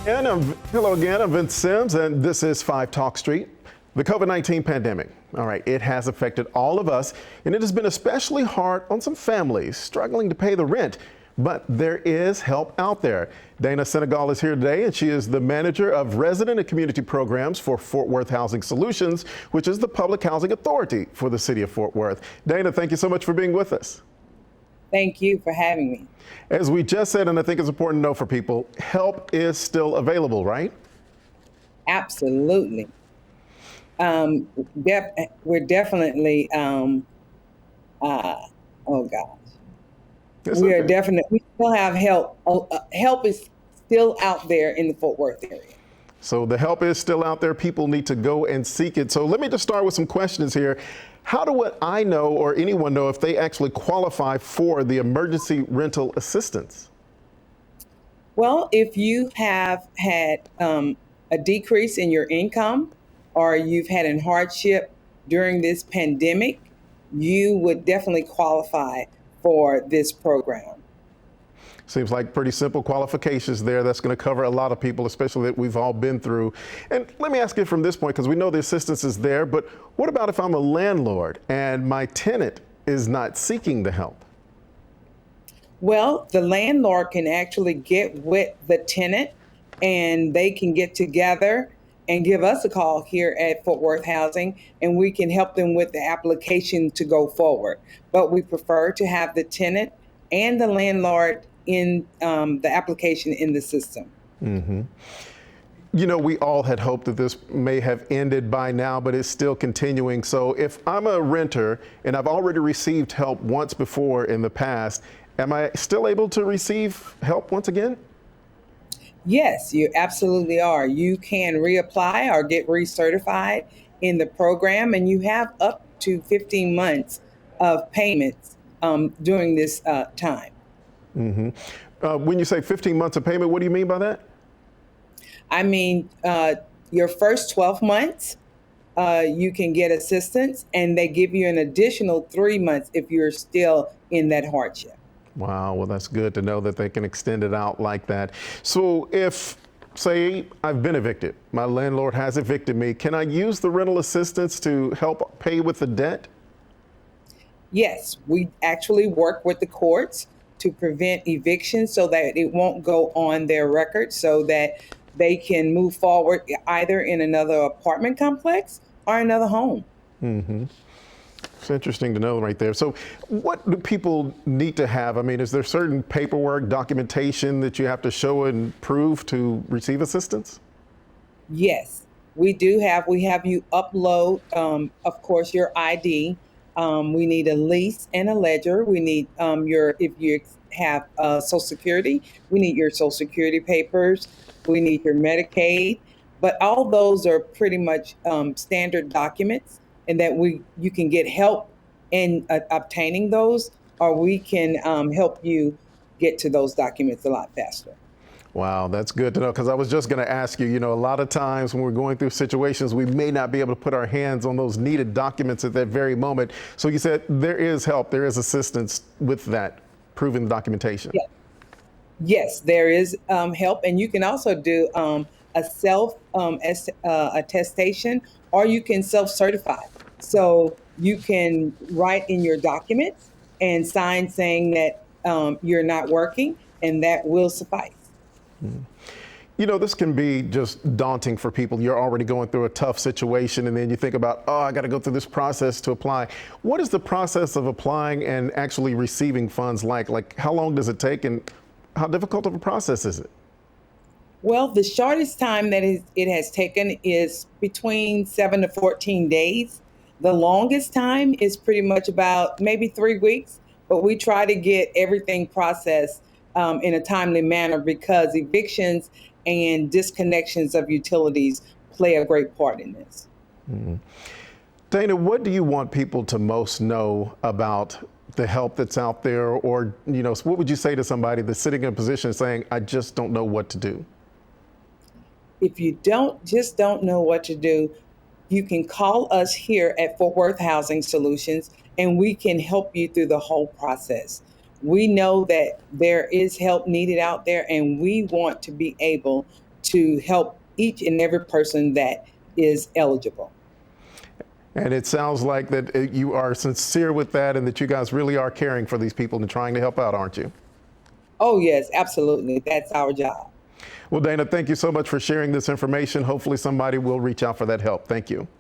And hello again, I'm Vince Sims, and this is 5 Talk Street. The COVID-19 pandemic, all right, it has affected all of us, and it has been especially hard on some families struggling to pay the rent. But there is help out there. Dana Senegal is here today, and she is the manager of resident and community programs for Fort Worth Housing Solutions, which is the public housing authority for the city of Fort Worth. Dana, thank you so much for being with us. Thank you for having me. As we just said, and I think it's important to know for people, help is still available, right? Absolutely. We're definitely, oh gosh. We are definitely, we still have help. Help is still out there in the Fort Worth area. So the help is still out there. People need to go and seek it. So let me just start with some questions here. How do I know, or anyone know, if they actually qualify for the emergency rental assistance? Well, if you have had a decrease in your income, or you've had a hardship during this pandemic, you would definitely qualify for this program. Seems like pretty simple qualifications there. That's going to cover a lot of people, especially that we've all been through. And let me ask you from this point, because we know the assistance is there, but what about if I'm a landlord and my tenant is not seeking the help? Well, the landlord can actually get with the tenant, and they can get together and give us a call here at Fort Worth Housing, and we can help them with the application to go forward. But we prefer to have the tenant and the landlord in the application in the system. Mm-hmm. You know, we all had hoped that this may have ended by now, but it's still continuing. So if I'm a renter and I've already received help once before in the past, am I still able to receive help once again? Yes, you absolutely are. You can reapply or get recertified in the program, and you have up to 15 months of payments during this time. Mm-hmm. When you say 15 months of payment, what do you mean by that? I mean, your first 12 months, you can get assistance, and they give you an additional 3 months if you're still in that hardship. Wow, well, that's good to know that they can extend it out like that. So if, say, I've been evicted, my landlord has evicted me, can I use the rental assistance to help pay with the debt? Yes, we actually work with the courts to prevent eviction so that it won't go on their record, so that they can move forward either in another apartment complex or another home. Mm-hmm. It's interesting to know right there. So what do people need to have? I mean, is there certain paperwork, documentation that you have to show and prove to receive assistance? Yes, we do have. We have you upload, of course, your ID. We need a lease and a ledger. We need if you have Social Security, we need your Social Security papers. We need your Medicaid. But all those are pretty much standard documents, and that you can get help in obtaining those, or we can help you get to those documents a lot faster. Wow, that's good to know, because I was just going to ask you, you know, a lot of times when we're going through situations, we may not be able to put our hands on those needed documents at that very moment. So you said there is help, there is assistance with that, proving the documentation. Yeah. Yes, there is help, and you can also do a self attestation, or you can self-certify. So you can write in your documents and sign saying that you're not working, and that will suffice. Mm. You know, this can be just daunting for people. You're already going through a tough situation, and then you think about, oh, I got to go through this process to apply. What is the process of applying and actually receiving funds like? Like, how long does it take, and how difficult of a process is it? Well, the shortest time that it has taken is between 7 to 14 days. The longest time is pretty much about maybe 3 weeks, but we try to get everything processed in a timely manner, because evictions and disconnections of utilities play a great part in this. Mm-hmm. Dana, what do you want people to most know about the help that's out there? Or, you know, what would you say to somebody that's sitting in a position saying, I just don't know what to do? If you don't know what to do, you can call us here at Fort Worth Housing Solutions, and we can help you through the whole process. We know that there is help needed out there, and we want to be able to help each and every person that is eligible. And it sounds like that you are sincere with that and that you guys really are caring for these people and trying to help out, aren't you? Oh, yes, absolutely. That's our job. Well, Dana, thank you so much for sharing this information. Hopefully somebody will reach out for that help. Thank you.